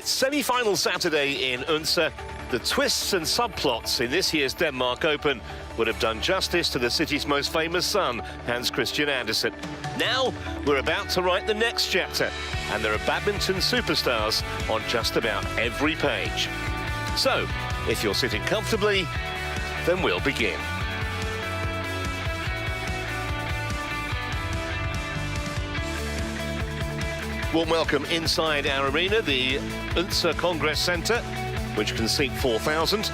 Semi-final Saturday in Odense. The twists and subplots in this year's Denmark Open would have done justice to the city's most famous son, Hans Christian Andersen. Now, we're about to write the next chapter, and there are badminton superstars on just about every page. So, if you're sitting comfortably, then we'll begin. Warm welcome inside our arena, the Odense Congress Centre, which can seat 4,000.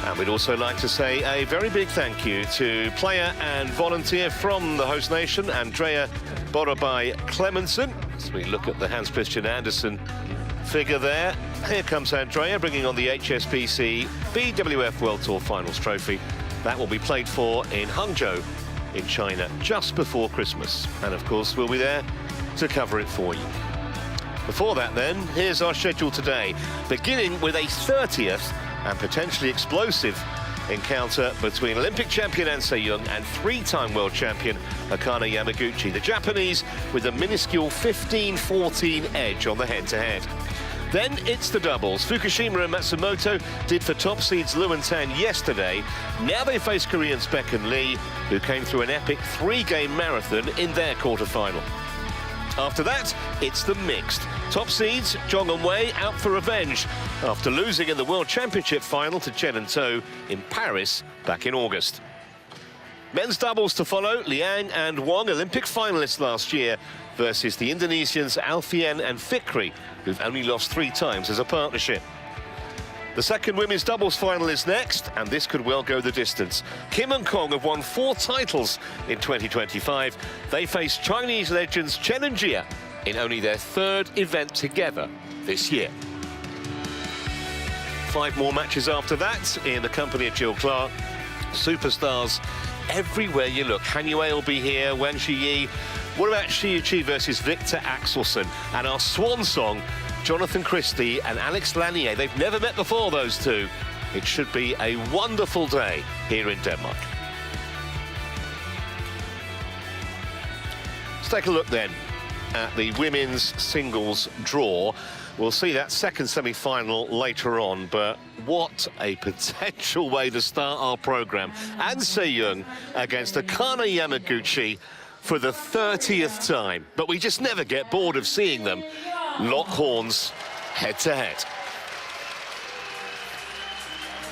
And we'd also like to say a very big thank you to player and volunteer from the host nation, Andrea Borabay Clemenson. As we look at the Hans Christian Andersen figure there, here comes Andrea bringing on the HSBC BWF World Tour Finals trophy. That will be played for in Hangzhou in China just before Christmas. And of course, we'll be there to cover it for you. Before that then, here's our schedule today, beginning with a 30th and potentially explosive encounter between Olympic champion An Se-young and three-time world champion Akane Yamaguchi. The Japanese with a minuscule 15-14 edge on the head-to-head. Then it's the doubles. Fukushima and Matsumoto did for top seeds Liu and Tan yesterday. Now they face Koreans Beck and Lee, who came through an epic three-game marathon in their quarter-final. After that, it's the mixed. Top seeds, Jong and Wei out for revenge after losing in the World Championship final to Chen and To in Paris back in August. Men's doubles to follow, Liang and Wong, Olympic finalists last year, versus the Indonesians Alfian and Fikri, who've only lost 3 times as a partnership. The second women's doubles final is next, and this could well go the distance. Kim and Kong have won 4 titles in 2025. They face Chinese legends Chen and Jia in only their 3rd event together this year. 5 more matches after that in the company of Jill Clark. Superstars everywhere you look. Han Yue will be here, Wang Shiyi. What about Shi Yuqi versus Victor Axelsen? And our swan song, Jonathan Christie and Alex Lanier. They've never met before, those two. It should be a wonderful day here in Denmark. Let's take a look then at the women's singles draw. We'll see that second semi-final later on, but what a potential way to start our programme. An Se-young against Akane Yamaguchi for the 30th time. But we just never get bored of seeing them lock horns head-to-head.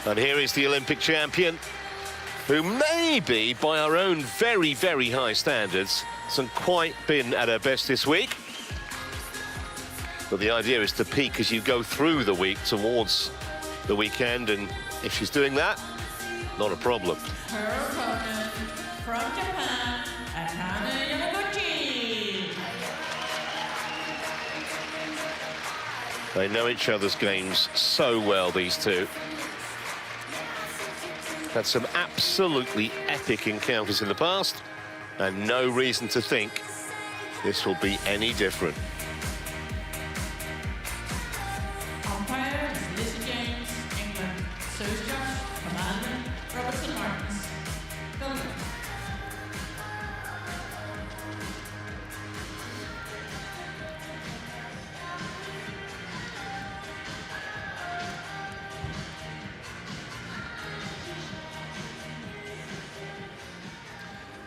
And here is the Olympic champion, who maybe, by our own very, very high standards, hasn't quite been at her best this week. But the idea is to peak as you go through the week towards the weekend, and if she's doing that, not a problem. Her opponent from Japan, Akane Yamaguchi. They know each other's games so well, these two. Had some absolutely epic encounters in the past, and no reason to think this will be any different. Umpire is Lizzie James, England. So's Josh, Commander, Robertson Martins, Belgium.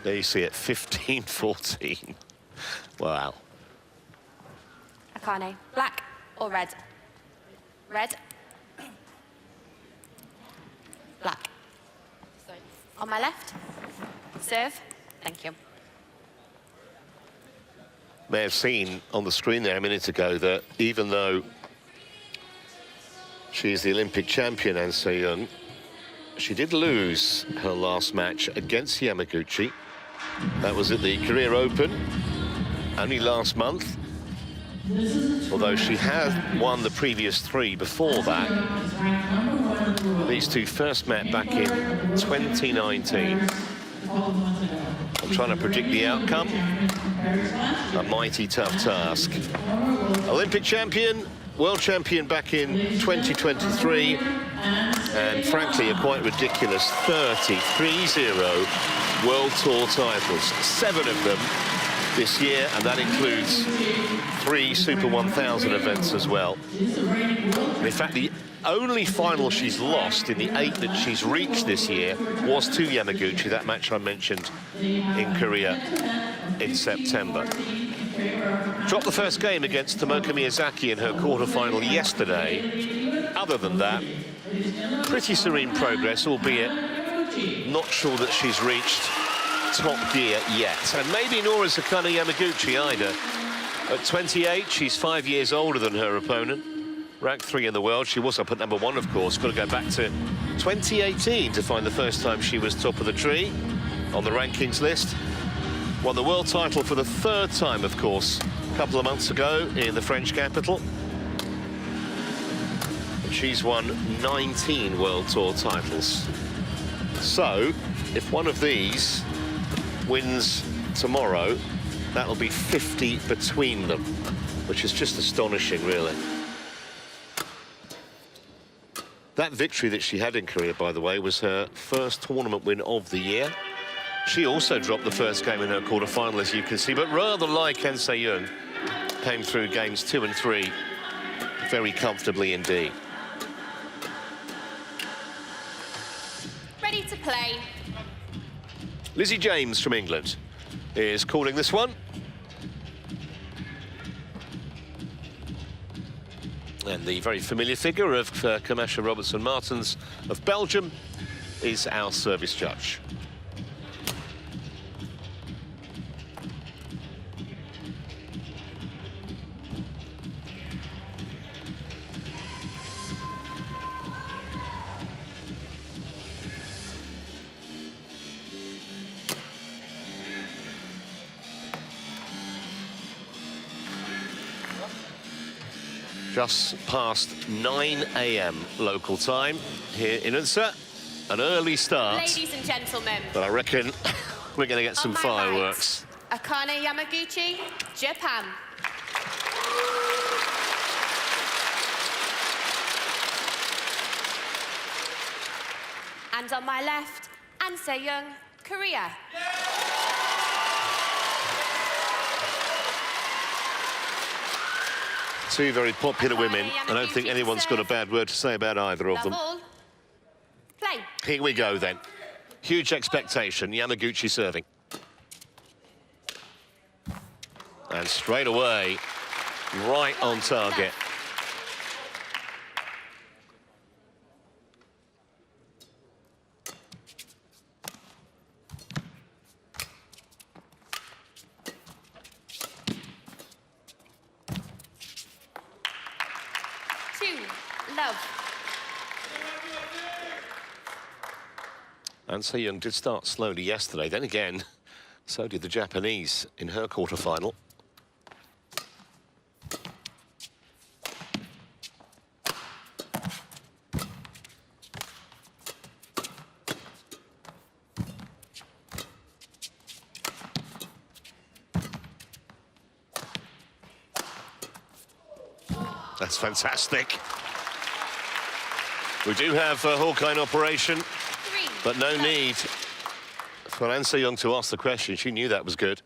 There you see it, 15-14. Wow. Akane, black or red? Red. Black. Sorry. On my left. Serve. Thank you. May have seen on the screen there a minute ago that even though she's the Olympic champion, An Se-young, she did lose her last match against Yamaguchi. That was at the Career Open, only last month. Although she had won the previous 3 before that. These two first met back in 2019. I'm trying to predict the outcome. A mighty tough task. Olympic champion, world champion back in 2023. And frankly, a quite ridiculous 30 World Tour titles. 7 of them this year, and that includes 3 Super 1000 events as well. In fact, the only final she's lost in the 8 that she's reached this year was to Yamaguchi, that match I mentioned in Korea in September. Dropped the first game against Tomoka Miyazaki in her quarter-final yesterday. Other than that, pretty serene progress, albeit not sure that she's reached top gear yet. And maybe nor is Akane Yamaguchi either. At 28, she's 5 years older than her opponent. Ranked 3 in the world. She was up at number 1, of course. Got to go back to 2018 to find the first time she was top of the tree on the rankings list. Won the world title for the 3rd time, of course, a couple of months ago in the French capital. And she's won 19 World Tour titles. So, if one of these wins tomorrow, that'll be 50 between them, which is just astonishing, really. That victory that she had in Korea, by the way, was her first tournament win of the year. She also dropped the first game in her quarter-final, as you can see, but rather like An Se-young, came through games 2 and 3 very comfortably indeed. Ready to play. Lizzie James from England is calling this one. And the very familiar figure of Kamasha Robertson-Martens of Belgium is our service judge. Just past 9 AM local time here in Unsa. An early start. Ladies and gentlemen. But I reckon we're going to get some fireworks. Right, Akane Yamaguchi, Japan. And on my left, An Se-young, Korea. Two very popular women. I don't think anyone's got a bad word to say about either of them. Play. Here we go then. Huge expectation. Yamaguchi serving. And straight away, right on target. An Se-young did start slowly yesterday. Then again, so did the Japanese in her quarter-final. That's fantastic. We do have a Hawkeye operation. But no need for An Se-young to ask the question. She knew that was good.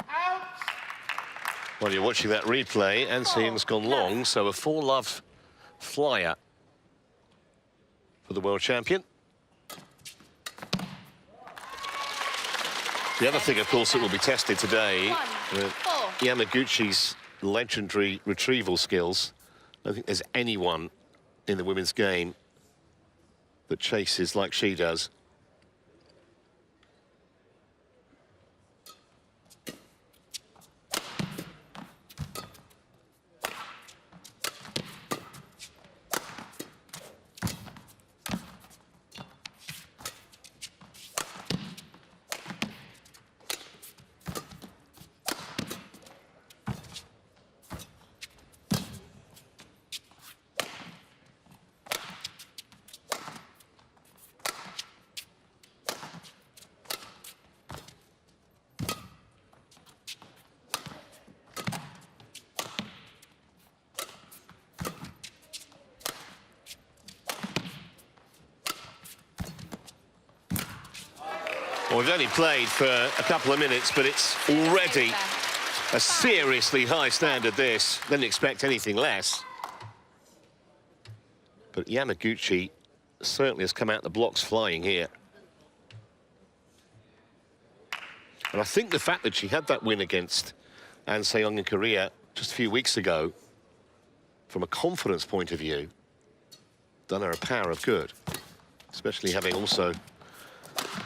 Out. While you're watching that replay, An Se-young's gone long, so a 4-love flyer for the world champion. The other thing, of course, that will be tested today, Yamaguchi's legendary retrieval skills. I don't think there's anyone in the women's game that chases like she does. we've only played for a couple of minutes, but it's already a seriously high standard, this. Didn't expect anything less. But Yamaguchi certainly has come out the blocks flying here. And I think the fact that she had that win against An Se-young in Korea just a few weeks ago, from a confidence point of view, done her a power of good. Especially having also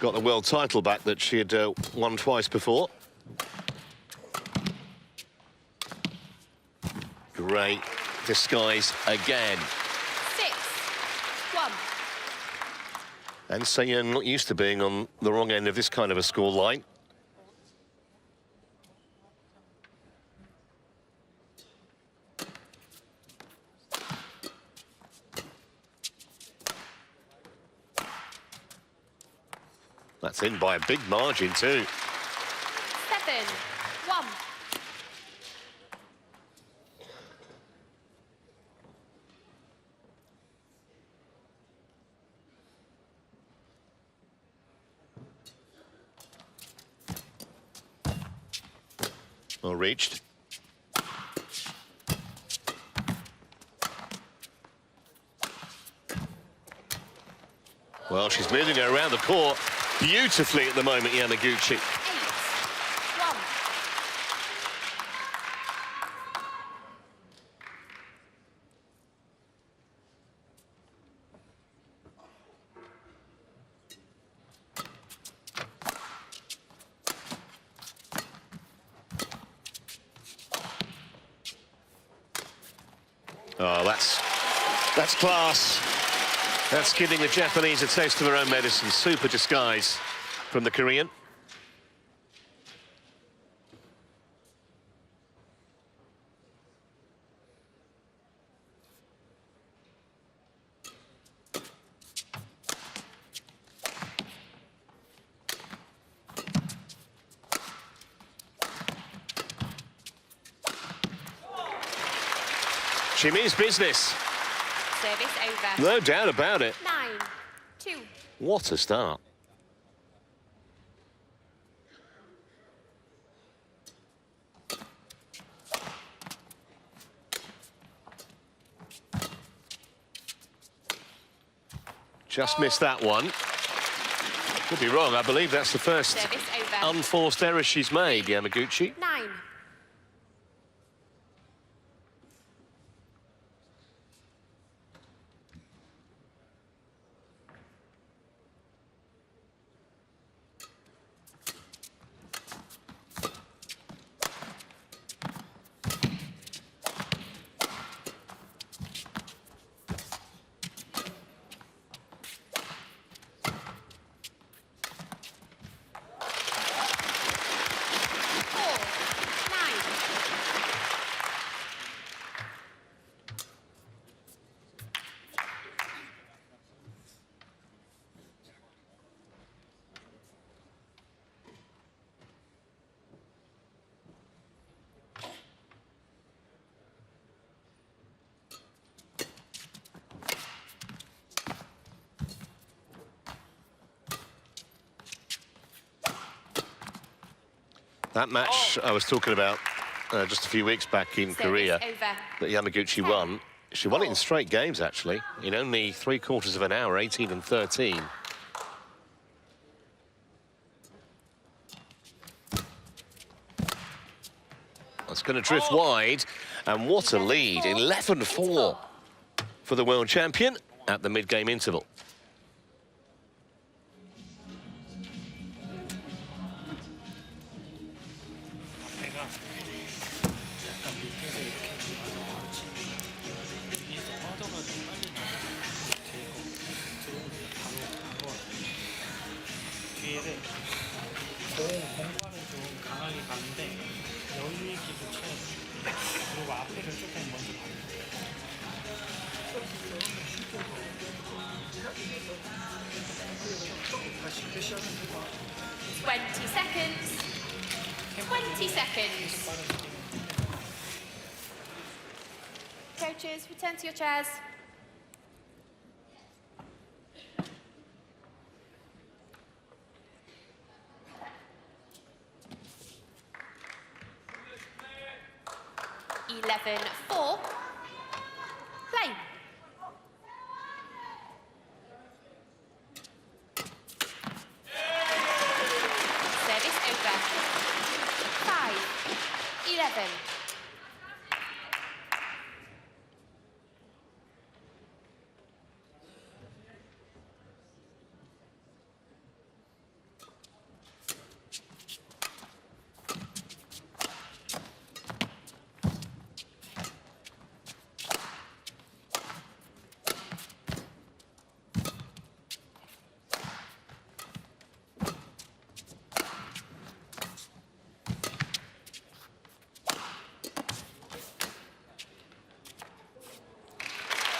got the world title back that she had won twice before. Great disguise again. 6-1. And Se-young not used to being on the wrong end of this kind of a score line. That's in by a big margin too. 7-1. Well reached. Well, she's moving her around the court beautifully at the moment, Yamaguchi. 8-1. Oh, that's class. That's giving the Japanese a taste of their own medicine. Super disguise from the Korean. She means business. Service over. No doubt about it. 9-2. What a start. Just missed that one. Could be wrong. I believe that's the first Service over. unforced error she's made, Yamaguchi. 9. That match I was talking about just a few weeks back in Korea, over. that Yamaguchi won. She won it in straight games, actually, in only 3/4 of an hour, 18 and 13. That's going to drift wide, and what a lead, 11-4 for the world champion at the mid-game interval. 공과는 좀 강하게 가는데 여유 있게 붙여야 돼. 그리고 앞에를 조금 먼저 봐. 20 seconds. 20 seconds. Coaches, return to your chairs. 11-4. Play. Service over. 5-11.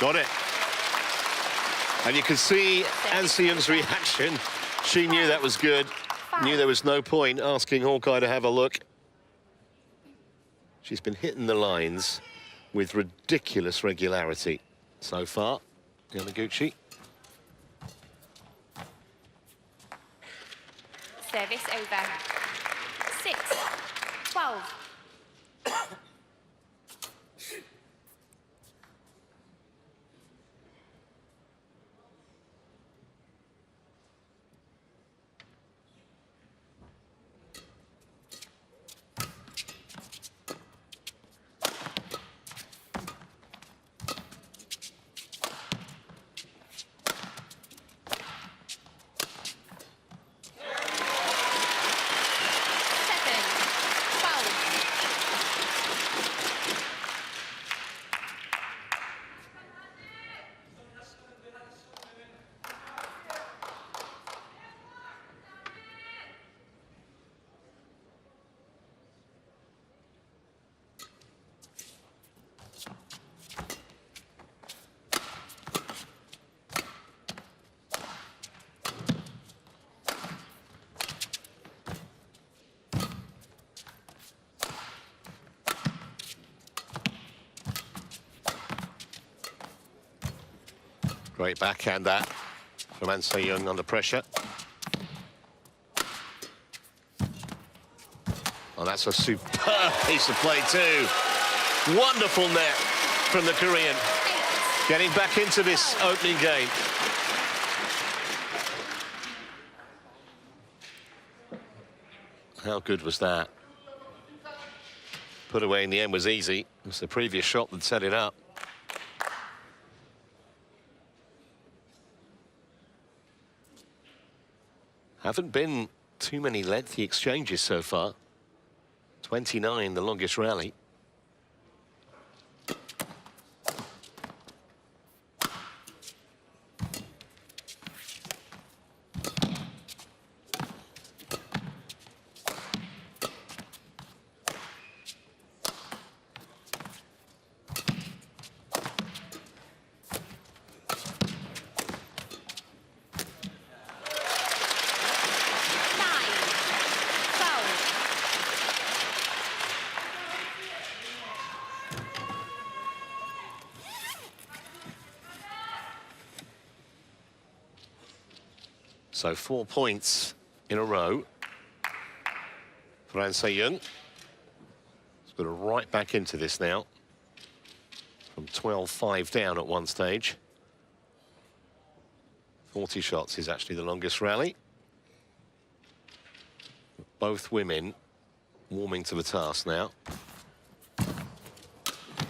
Got it. And you can see An Se-young's reaction. She knew that was good. Knew there was no point asking Hawkeye to have a look. She's been hitting the lines with ridiculous regularity so far, Yamaguchi. Service over. 6-12. Great backhand that from An Se-young under pressure. Oh, that's a superb piece of play too. Wonderful net from the Korean. Getting back into this opening game. How good was that? Put away in the end was easy. It was the previous shot that set it up. Haven't been too many lengthy exchanges so far. 29, the longest rally. So 4 points in a row for An Se-young. He's got to right back into this now. From 12-5 down at one stage. 40 shots is actually the longest rally. Both women warming to the task now.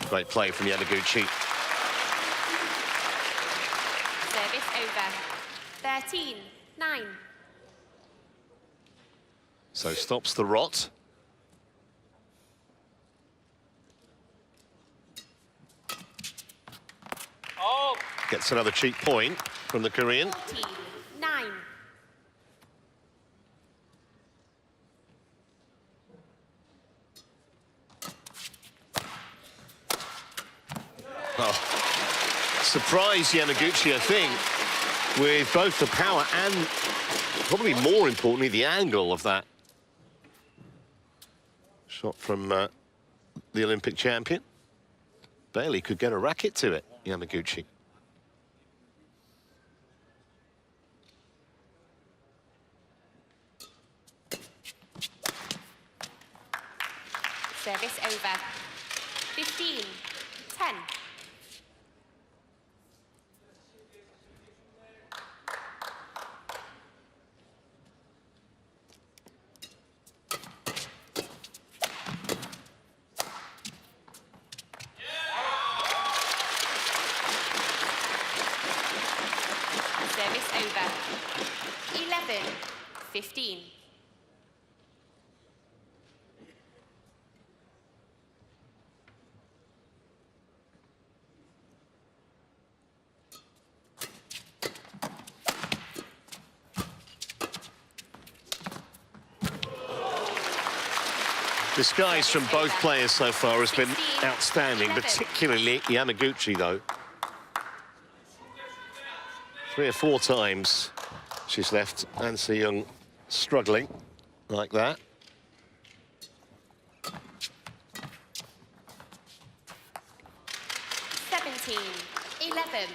Great play from Yamaguchi. Service over. 13-9. So stops the rot. Oh! Gets another cheap point from the Korean. 14-9. Oh, surprised Yamaguchi, I think, with both the power and probably more importantly the angle of that shot from the Olympic champion. Barely could get a racket to it, Yamaguchi. Service over. 15, 10. Service over. 11, 15. Disguise from both players so far has been outstanding, particularly Yamaguchi, though. 3 or 4 times she's left An Se-young struggling like that. Seventeen, 11.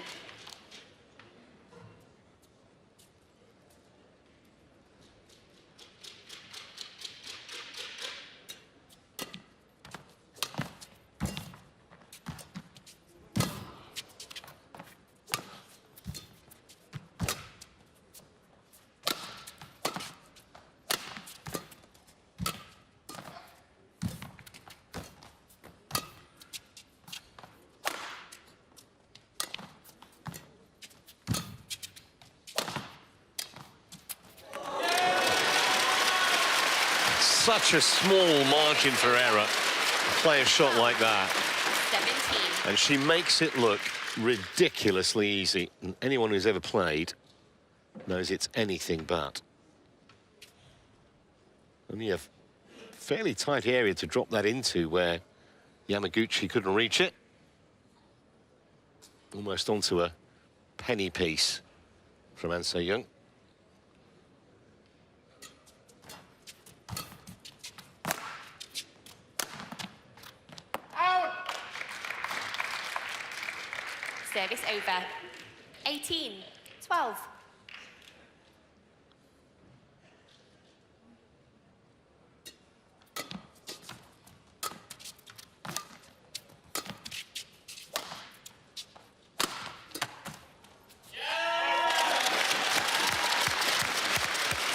Such a small margin for error. Play a shot like that. 17. And she makes it look ridiculously easy. And anyone who's ever played knows it's anything but. Only a fairly tight area to drop that into where Yamaguchi couldn't reach it. Almost onto a penny piece from An Se-young. Service over. 18, 12.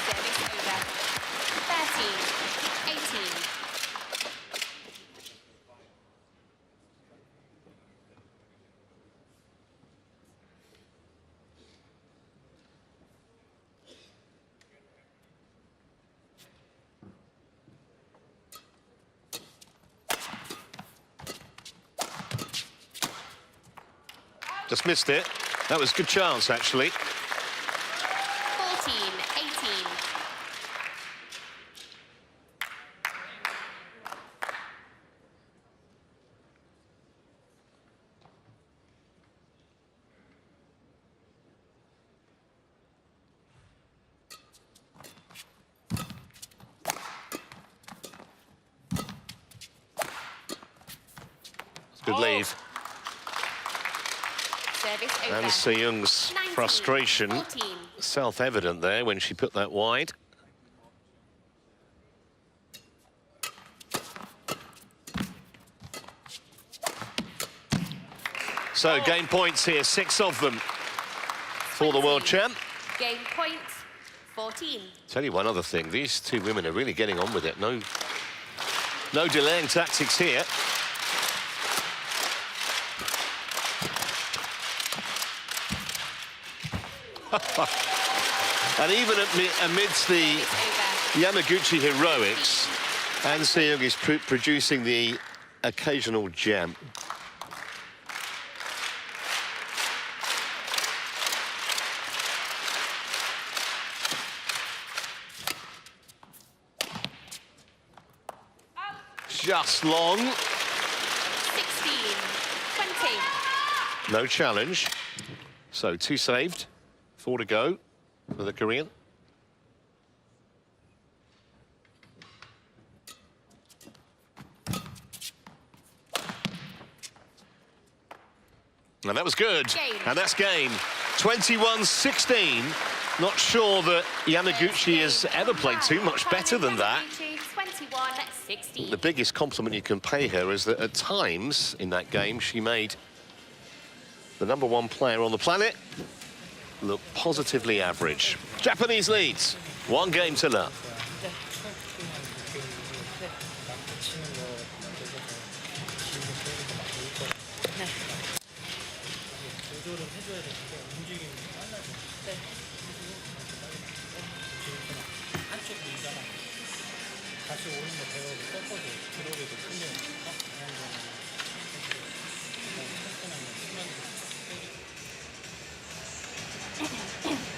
Service over. 13, 18. Just missed it. That was a good chance, actually. 14, 18. Good leave. Service over. An Se-young's 19, frustration 14. self-evident there when she put that wide. So game points here, 6 of them for the world champ. Game point, 14. Tell you one other thing, these two women are really getting on with it. No delaying tactics here. And even amidst the Yamaguchi heroics, An Se-young is producing the occasional gem. Just long. 16, 20. No challenge. So 2 saved, 4 to go for the Korean. And that was good. Game. And that's game. 21-16. Not sure that Yamaguchi has ever played too much better than that. 21-16. 16. The biggest compliment you can pay her is that at times in that game she made the #1 player on the planet look positively average. Japanese leads. 1 game to love. 네. 막 치는 거 되게 기분 좋고 네. 조절을 해줘야 되는데 움직임이 빨라져. 네. 한쪽 밀다가 다시 오는 거 배워도 꺾어도 들어오게도 풀려.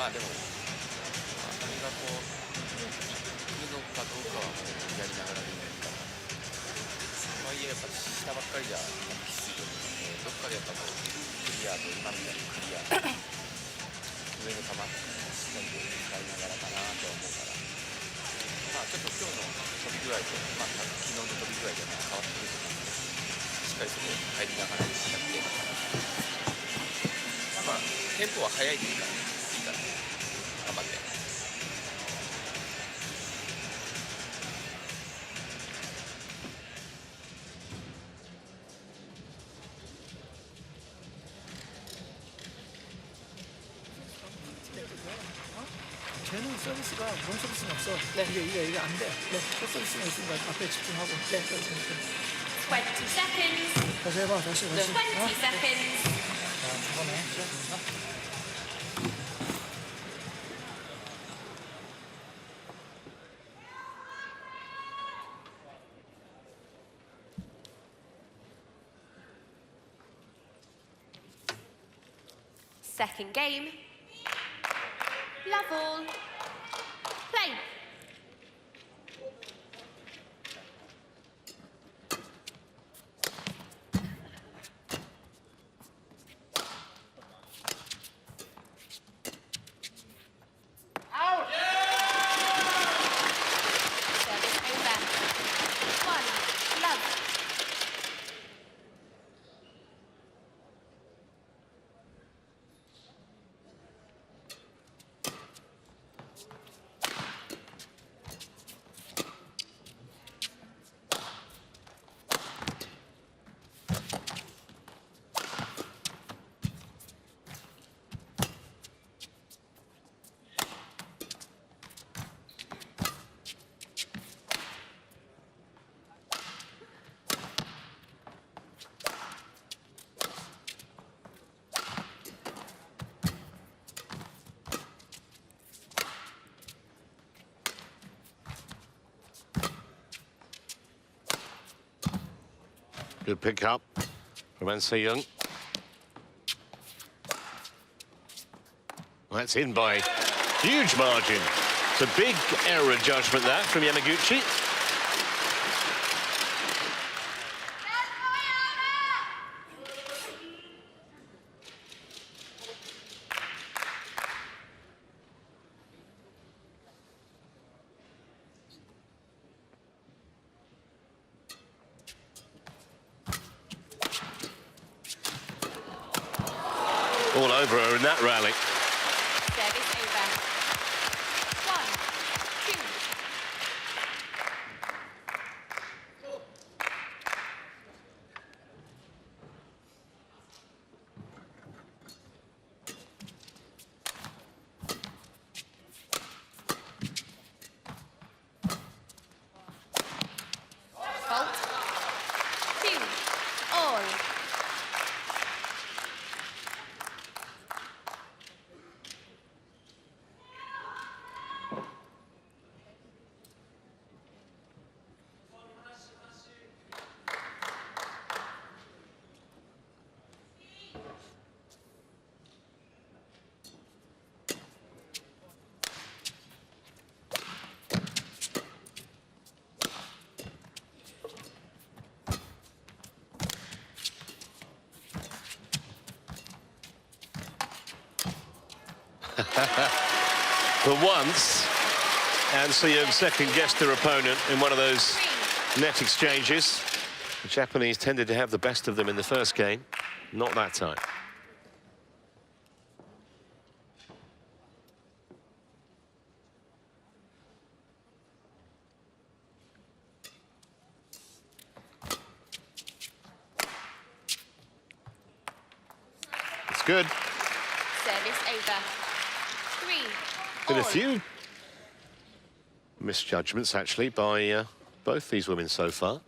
まあでも、それがこう、いいのかどうかはもうやりながらでいいから、とはいえやっぱ下ばっかりじゃきついので、どっかでやっぱこう、クリアと今みたいにクリア、上の球、しっかりと使いながらかなとは思うから、まあちょっと今日の飛び具合と、まあ昨日の飛び具合で変わってくると思うんで、しっかりそこ入りながらやっていけばかなと。まあテンポは速いですからね。頑張って。쟤는 서비스가 몸 서비스는 없어. 네. 이게 안 돼. 네. 첫 서비스만 있으니까 앞에 집중하고. 네. 20 seconds. 다시 해봐. 다시. 20 seconds. 자, 이번에 시작합니다. Second game. Love all. Play. Service over. 1, love. Good pick up from An Se-young. That's in by huge margin. It's a big error of judgment that from Yamaguchi. All over her in that rally. Service over. 1, 2. Fault. 2, all. For once, An Se-young second-guessed her opponent in one of those net exchanges. The Japanese tended to have the best of them in the first game. Not that time. good. Service over. 3 Been a all. few misjudgments, actually, by both these women so far.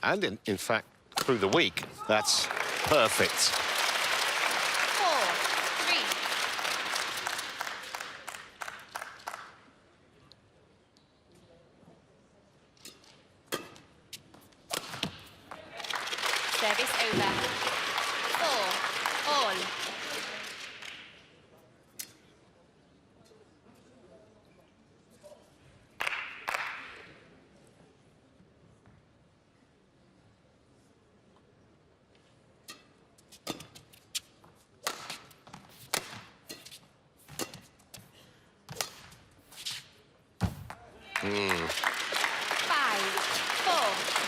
And, in fact, through the week. That's perfect. 4 3. Service over. 4 all. Mm. 5 4.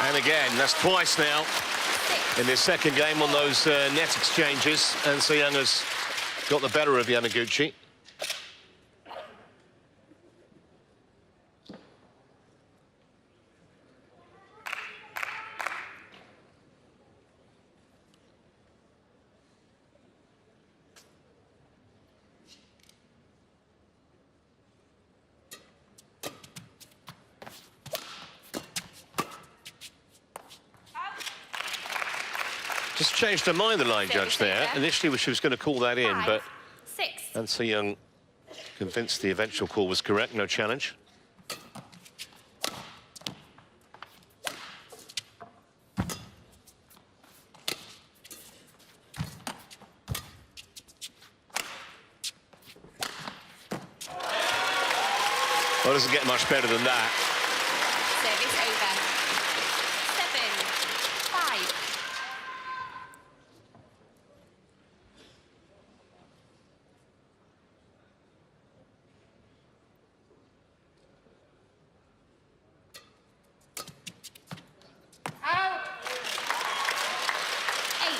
And again, that's twice now in this second game on those net exchanges. And Seung has got the better of Yamaguchi. Just changed her mind, the line judge there. Initially, she was going to call that in, 5 but 6. And Seung convinced the eventual call was correct, no challenge. Well, it doesn't get much better than that. Service over. 7 5. Out. 8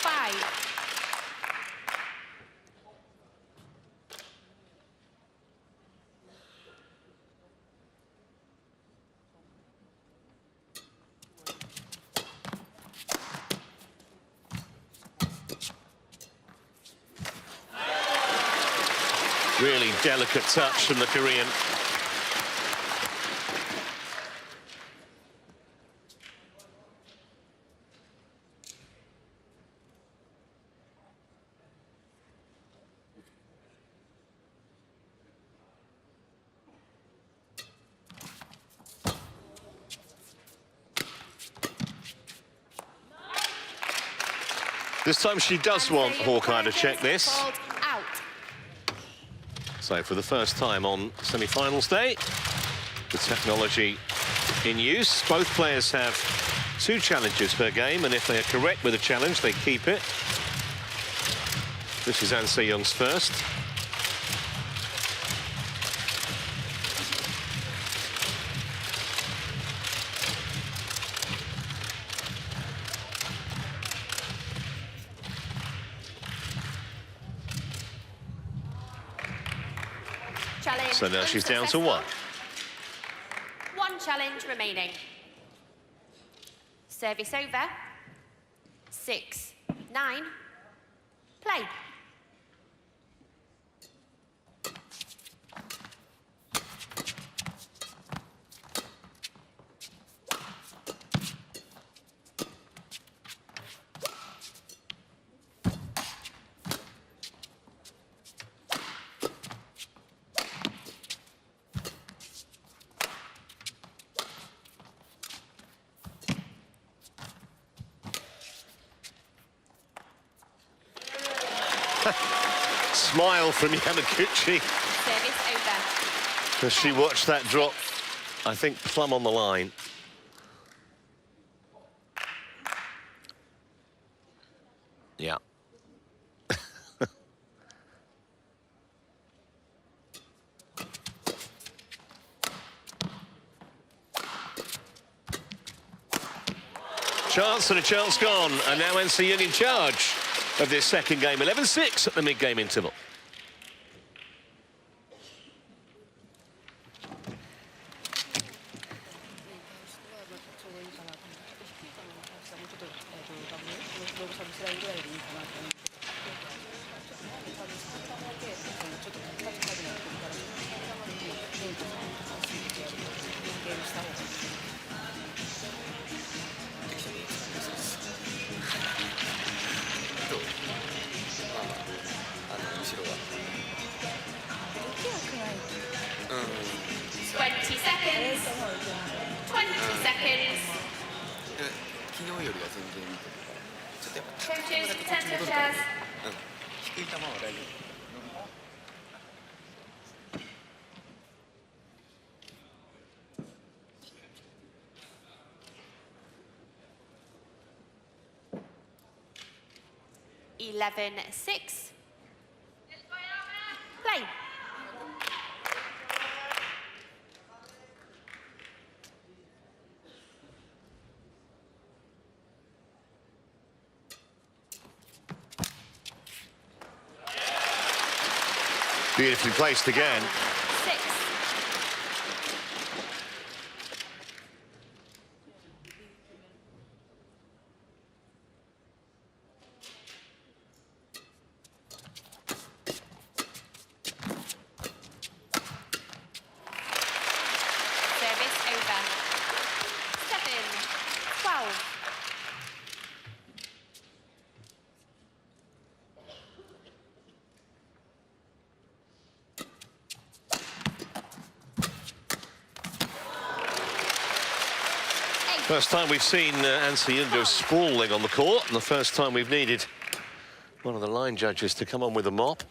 5. Really delicate touch from the Korean. This time she does want Hawkeye to check this. Called out. So for the first time on semi-finals day, the technology in use. Both players have 2 challenges per game, and if they are correct with a challenge, they keep it. This is An Se-young's first. Challenge So now she's down to 1. 1 challenge remaining. Service over. 6 9. Play. Smile from Yamaguchi Service over. as she watched that drop, I think, plumb on the line. Chance and a chance gone. And now NC Young in charge of this second game. 11-6 at the mid-game interval. Eleven, 6. Play. Beautifully placed again. 6. Service over. 7, 12. First time we've seen NC Young go sprawling on the court, and the first time we've needed one of the line judges to come on with a mop.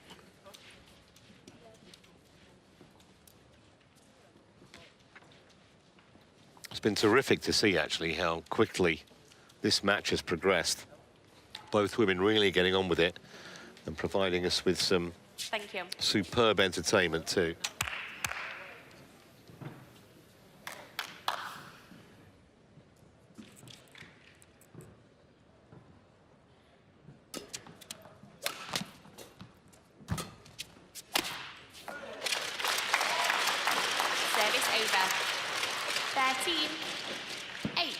It's been terrific to see, actually, how quickly this match has progressed. Both women really getting on with it and providing us with some Thank you. superb entertainment too. Service over. 13, 8.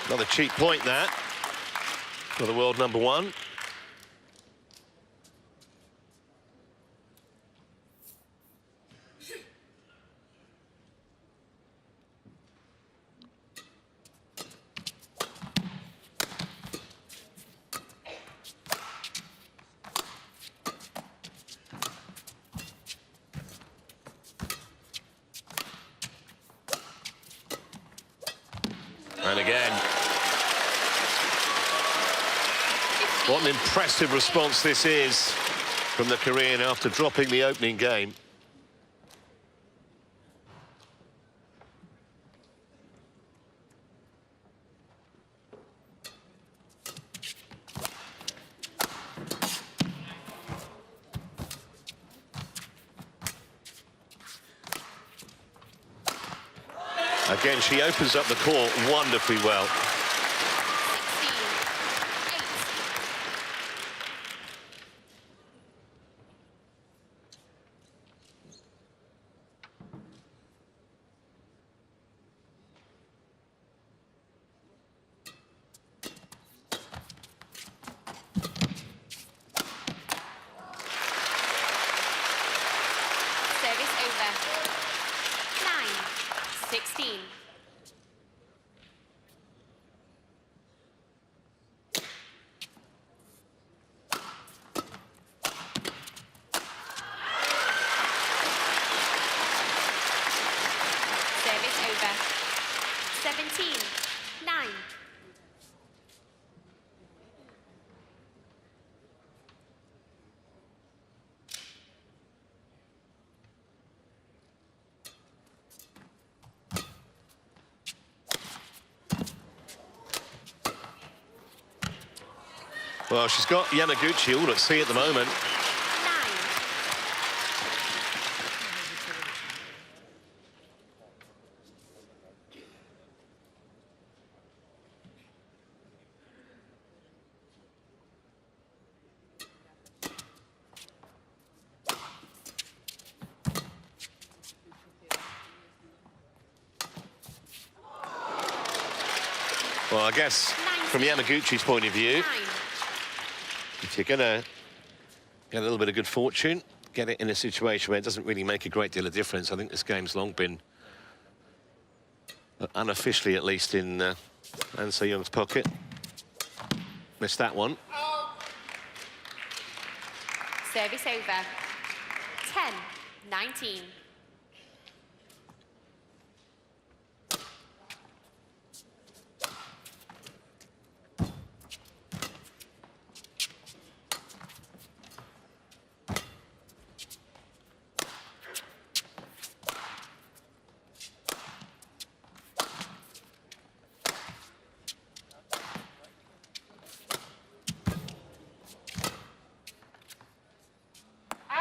Another cheap point that for the world number one. And again. What an impressive response this is from the Korean after dropping the opening game. Again, she opens up the court wonderfully well. 16. Well, she's got Yamaguchi all at sea at the moment. 9. Well, I guess from Yamaguchi's point of view, 9. if you're going to get a little bit of good fortune, get it in a situation where it doesn't really make a great deal of difference. I think this game's long been, unofficially at least, in An Se-young's pocket. Missed that one. Service over. 10-19.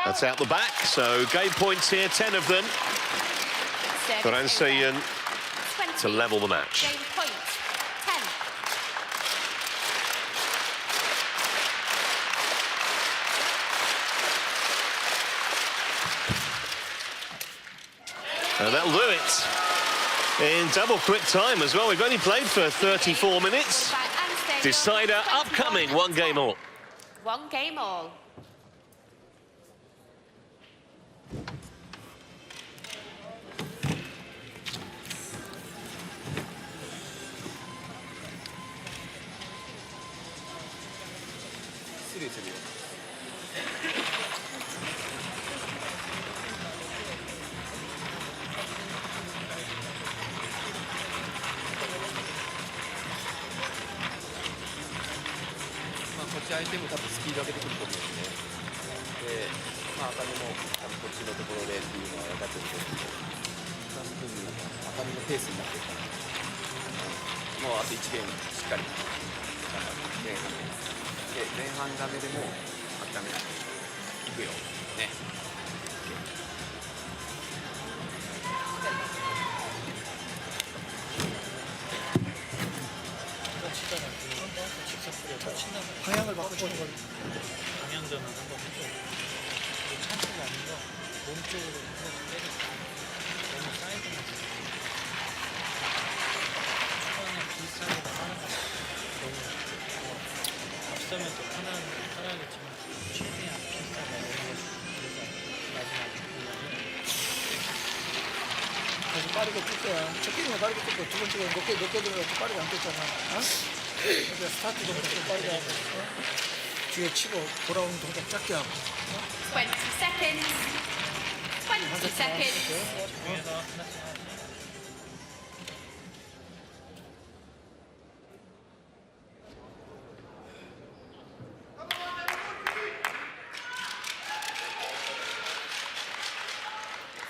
That's out the back, so game points here, 10 of them for An Se-young to level the match. Game point. 10. And that'll do it in double quick time as well. We've only played for 34 minutes. Decider upcoming, 1 game all. 1 game all. Akane 相手も多分スピード上げてくると思うんで、Akane もこっちのところでっていうのは分かってると思うんで、そういうふうにAkaneのペースになっていくかな。もうあと1ゲームしっかり前半で、前半ダメでもAkaneいくよね。방향을 바꾸시는 걸. 방향전을 한번 해줘. 찬스가 아닌 거 몸쪽으로 해서 때리고 너무 사이드만 초반에 비슷하게 나가는 거 너무 앞서면 또 편하겠지만 최대한 비슷하게 하는 거 그래서 마지막에 그냥 다시 빠르게 뛸 거야. 첫 게임은 빠르게 뛸 거야. 두 번째가 몇 개 들어가서 빠르게 안 뛸잖아. 어? 그러니까 스타트 동작 좀 빠르게 하고, 뒤에 치고 돌아오는 동작 짧게 하고. 20 seconds. 20 seconds. 중에서 하나씩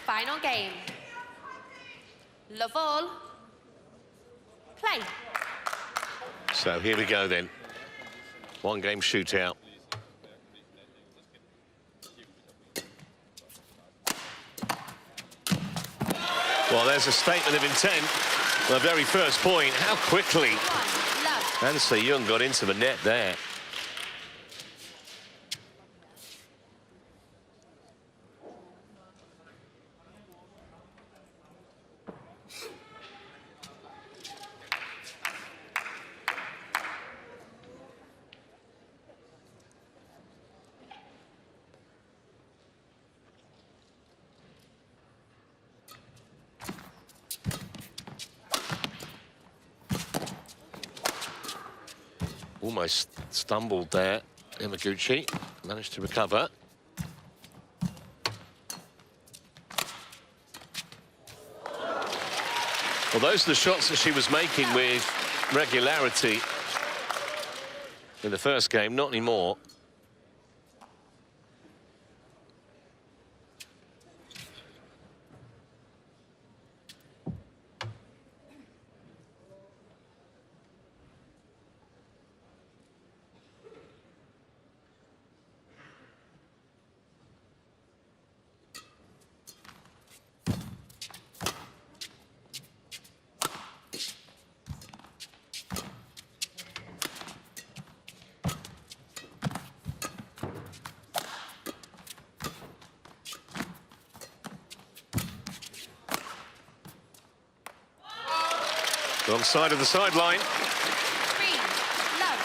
Final game. Love all. Play. So here we go then. 1 game shootout. Well, there's a statement of intent. The very first point. How quickly 1. Love. An Se-young got into the net there. Almost stumbled there. Yamaguchi managed to recover. Well, those are the shots that she was making with regularity in the first game, not anymore. Wrong side of the sideline. Green, love.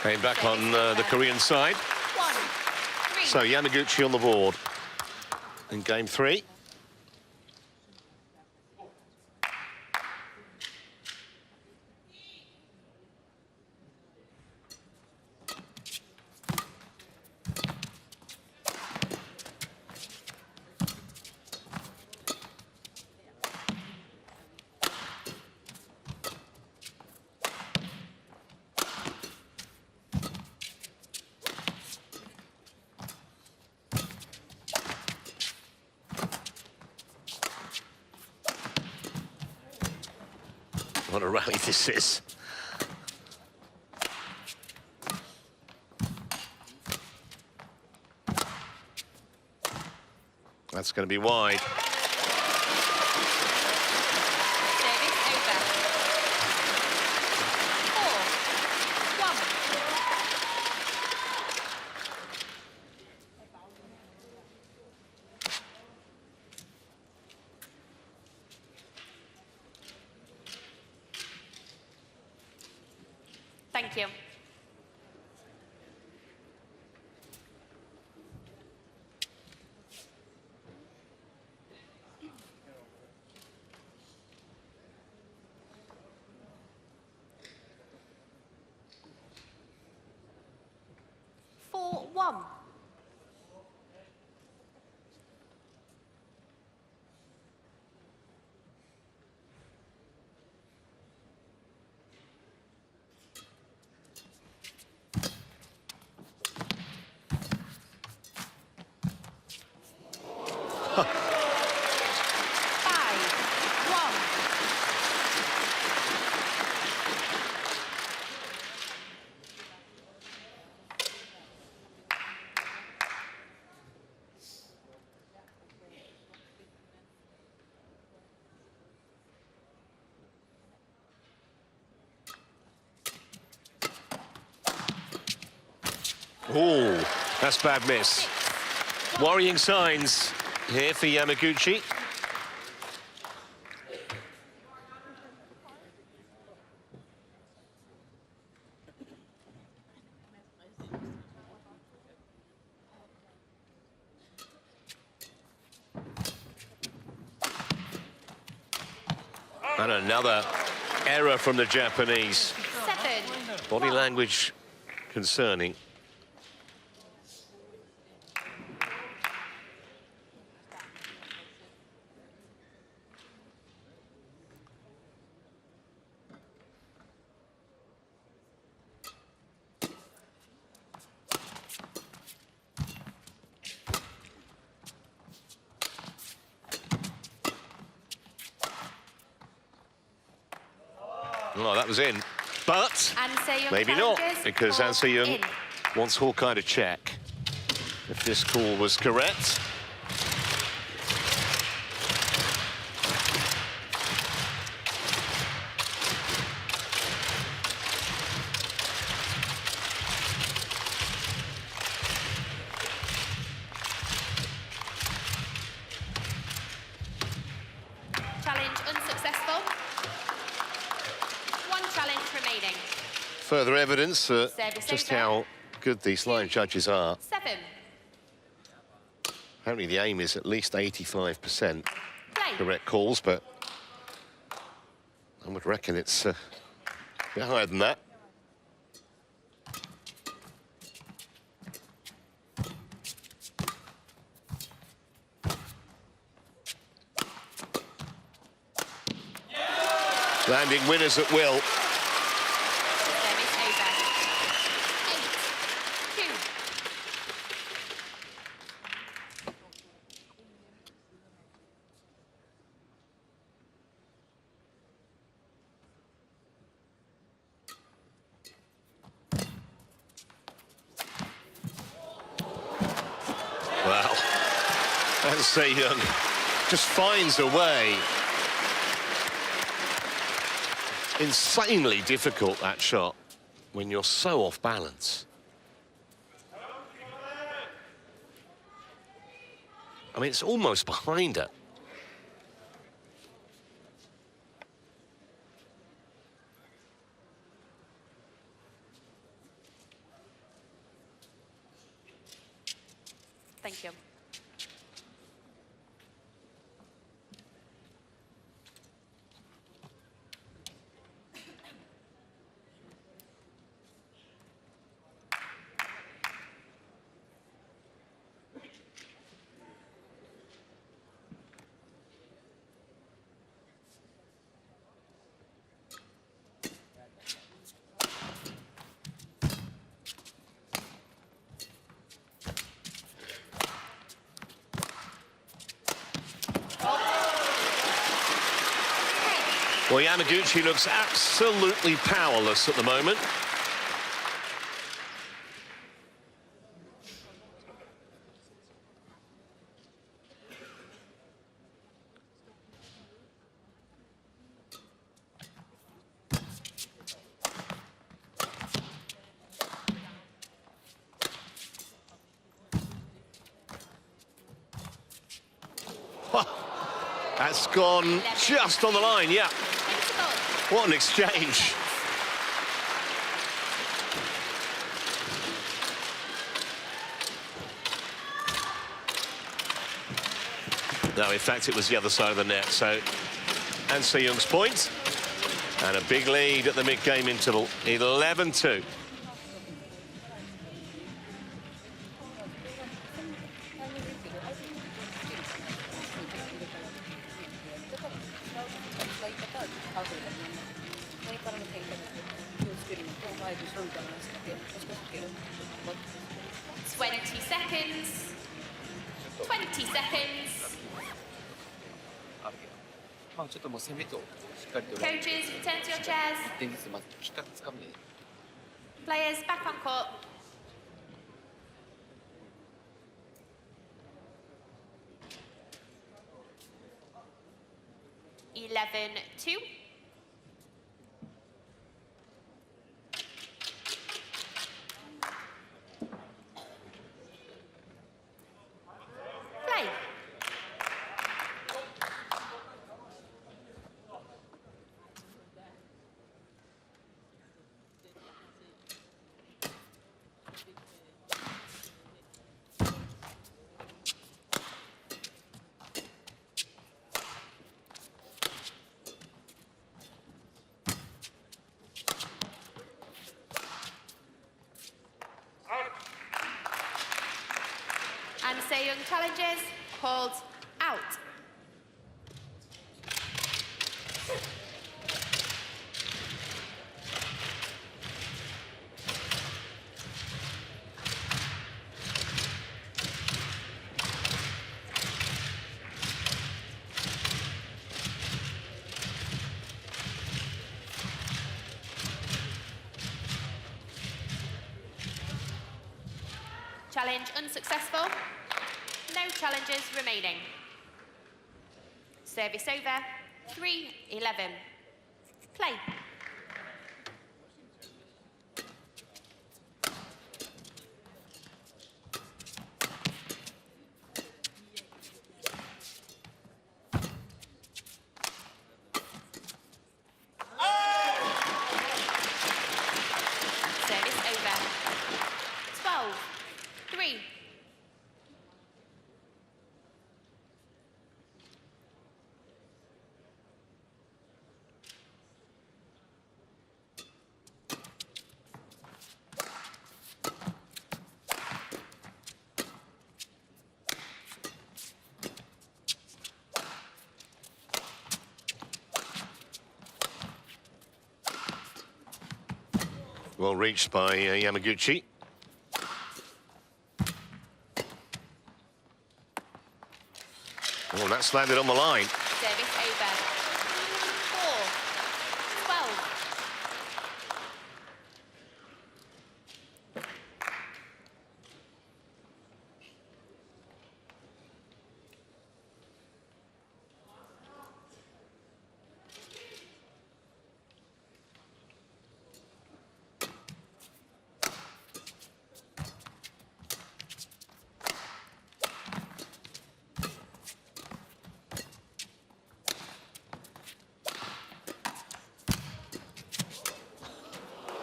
Came back on the Korean side. 1, 3. So Yamaguchi on the board in game 3. What a rally this is. That's going to be wide. Service over. 4, 1. Thank you. Four, 1. Oh, that's bad miss. Worrying signs here for Yamaguchi. And another error from the Japanese. 7. Body language concerning. Oh, that was in, but maybe not, because An Se-young wants Hawkeye to check if this call was correct. Challenge unsuccessful. One challenge remaining. Further evidence for Service just over. how good these line judges are. 7. Apparently the aim is at least 85% Play. correct calls, but I would reckon it's a bit higher than that. Landing winners at will. Service over. 8. And Se-young just finds a way. Insanely difficult, that shot, when you're so off balance. I mean, it's almost behind her. Thank you. Well, Yamaguchi looks absolutely powerless at the moment. That's gone just on the line, yeah. What an exchange. No, in fact, it was the other side of the net. So, and Se-young's point. And a big lead at the mid-game interval, 11-2. Coaches, return to your chairs. Players back on court. (11-2). Play. And Se-young challenges, called out. Challenge unsuccessful. No challenges remaining. Service over. 3-11. Play. Service over. 12-3. Well reached by Yamaguchi. Well, that's landed on the line. Service over. 4-12.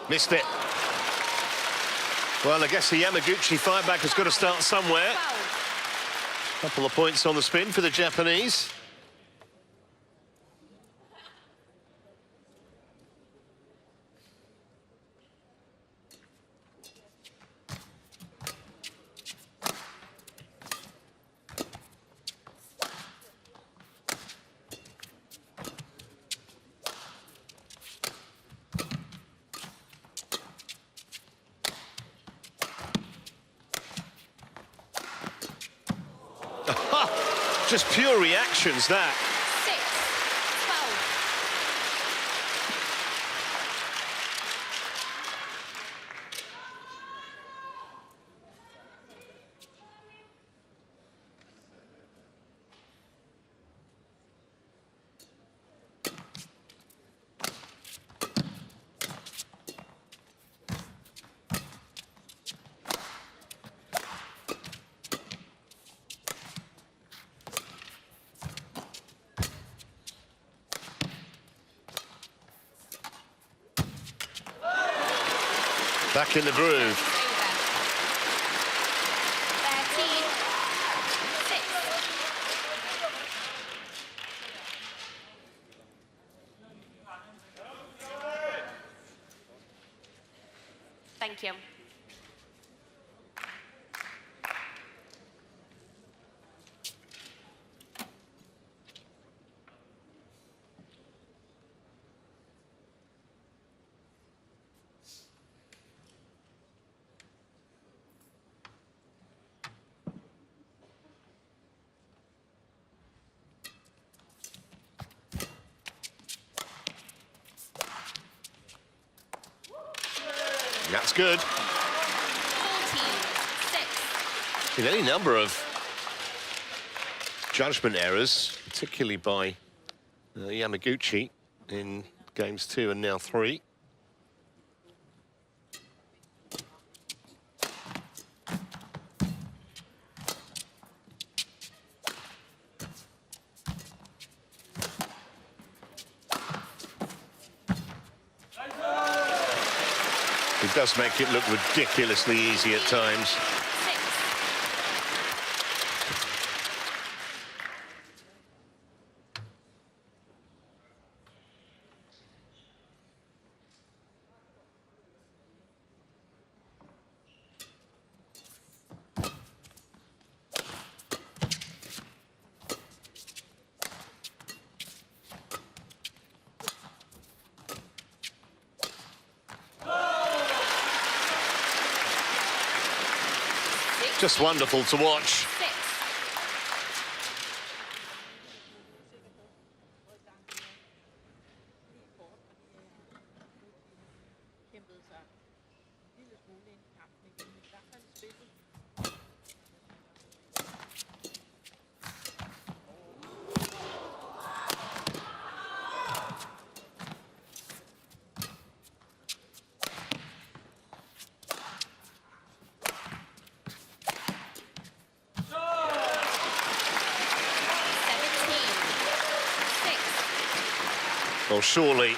Missed it. Well, I guess the Yamaguchi fight back has got to start somewhere. Couple of points on the spin for the Japanese. Just pure reactions, that. 6, Back in the groove. 13, 6. Thank you. That's good. 14, 6. With any number of judgment errors, particularly by Yamaguchi in games 2 and now 3. It does make it look ridiculously easy at times. 6. Just wonderful to watch. 6. Well, surely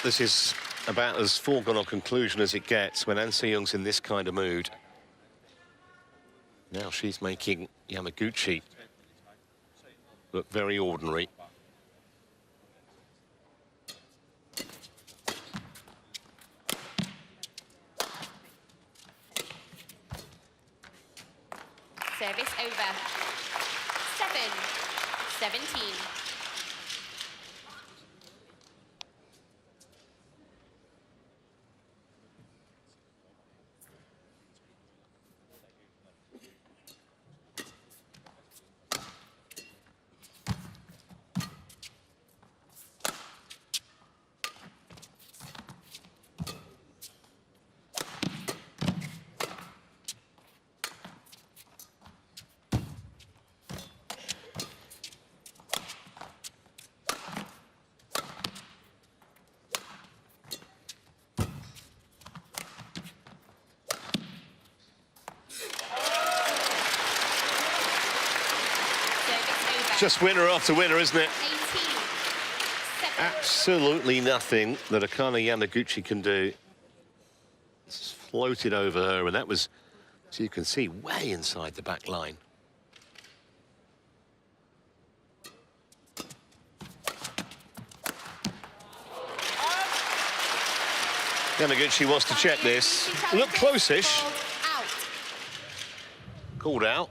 this is about as foregone a conclusion as it gets when An Se-young's in this kind of mood. Now she's making Yamaguchi look very ordinary. Service over. 7, 17. Just winner after winner, isn't it? 18, 7. Absolutely nothing that Akane Yamaguchi can do floated over her, and that was, as you can see, way inside the back line. Yamaguchi wants to check this. Looked close-ish. Called out.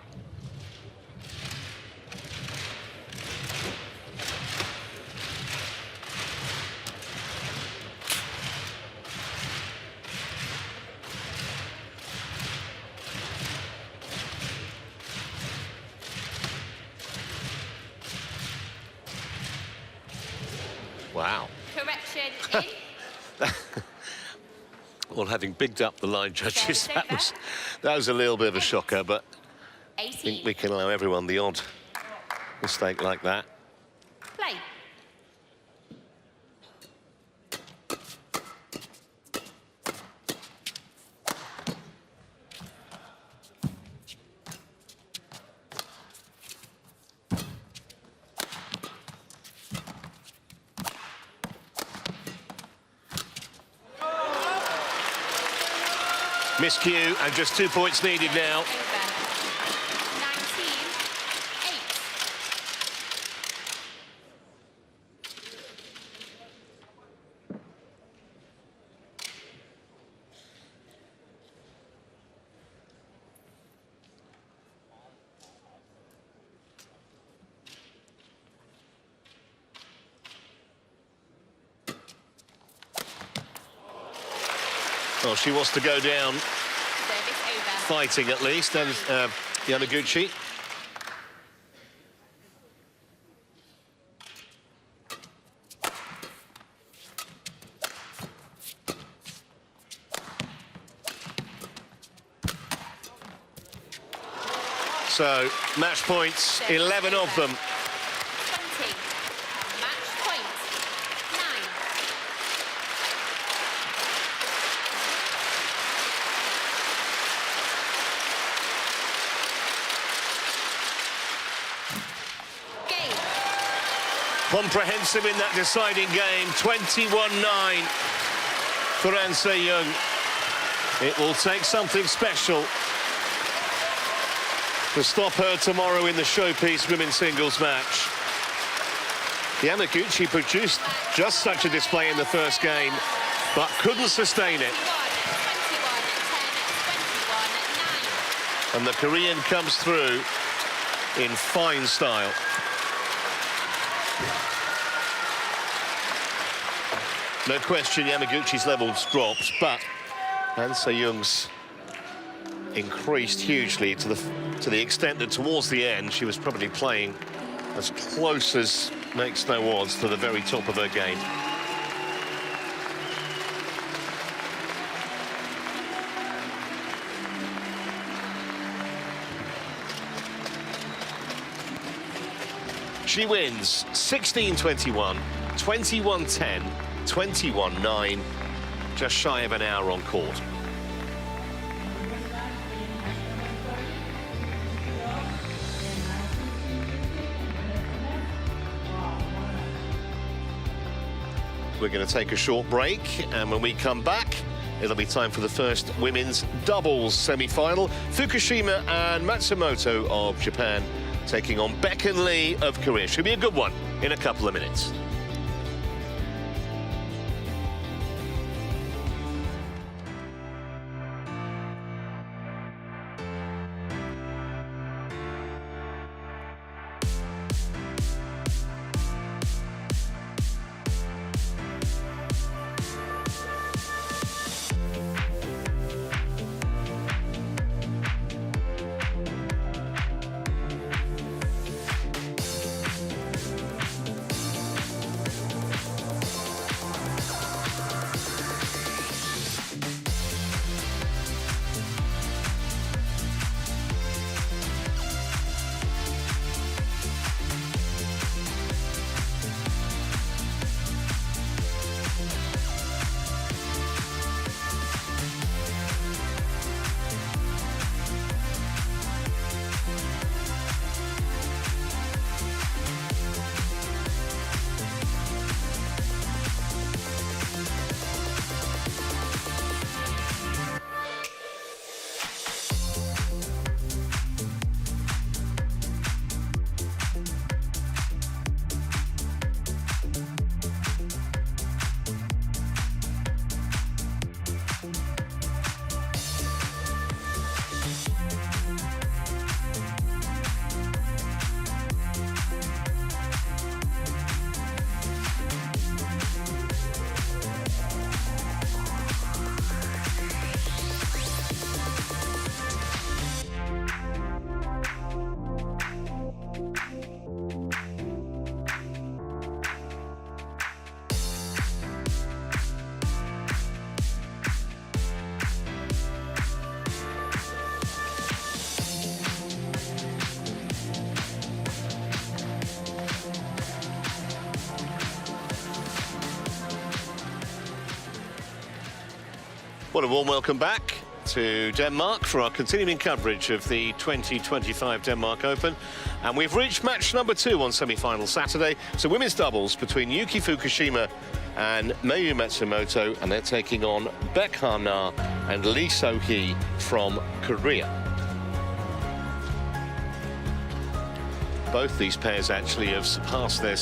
Wow. Correction in. Well, having bigged up the line judges, that was a little bit of a shocker, but I think we can allow everyone the odd mistake like that. Play. Miscue, and just 2 points needed now. Over. 19-8. Well, she wants to go down Service over. fighting at least, and Yamaguchi. So, match points, 11 of them. 20. Match point. 9. Game. Comprehensive in that deciding game, 21-9 for An Se-young. It will take something special to stop her tomorrow in the showpiece women's singles match. Yamaguchi produced just such a display in the first game, but couldn't sustain it. 21-10, 21-9. And the Korean comes through in fine style. No question Yamaguchi's levels dropped, but An Se-young's increased hugely to the extent that towards the end she was probably playing as close as makes no odds to the very top of her game. She wins 16-21, 21-10, 21-9, just shy of an hour on court. We're going to take a short break, and when we come back, it'll be time for the first women's doubles semi-final. Fukushima and Matsumoto of Japan taking on Beck and Lee of Korea. Should be a good one in a couple of minutes. Well, a warm welcome back to Denmark for our continuing coverage of the 2025 Denmark Open. And we've reached match number 2 on semi-final Saturday. So women's doubles between Yuki Fukushima and Mayu Matsumoto, and they're taking on Baek Ha-na and Lee So-hee from Korea. Both these pairs actually have surpassed their